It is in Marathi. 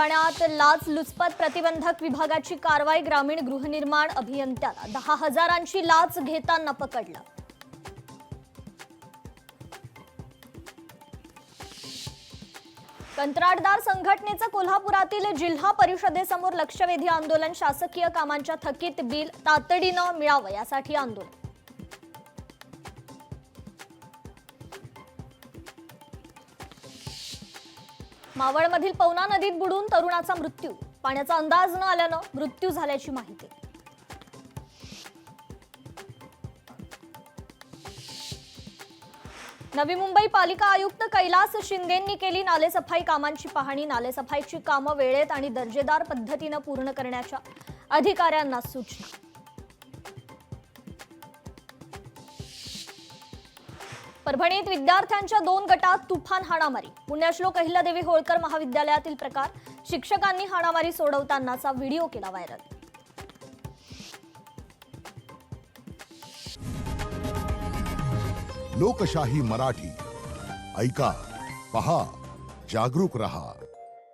ठाण्यात लाचलुचपत प्रतिबंधक विभागाची कारवाई. ग्रामीण गृहनिर्माण अभियंत्याला 10,000ची लाच घेताना पकडलं. कंत्राटदार संघटनेचं कोल्हापुरातील जिल्हा परिषदेसमोर लक्षवेधी आंदोलन. शासकीय कामांच्या थकीत बिल तातडीनं मिळावं यासाठी आंदोलन. मावळमधील पवना नदीत बुडून तरुणाचा मृत्यू. पाण्याचा अंदाज न आल्यानं मृत्यू झाल्याची माहिती. नवी मुंबई पालिका आयुक्त कैलास शिंदेंनी केली नालेसफाई कामांची पाहणी. नालेसफाईची कामं वेळेत आणि दर्जेदार पद्धतीनं पूर्ण करण्याच्या अधिकाऱ्यांना सूचना. परभणीत विद्यार्थ्यांच्या 2 गटात तुफान हाणामारी. पुण्यश्लोक अहिल्यादेवी होळकर महाविद्यालयातील प्रकार. शिक्षकांनी हाणामारी सोडवतानाचा व्हिडिओ केला व्हायरल. लोकशाही मराठी ऐका, पहा, जागरूक रहा.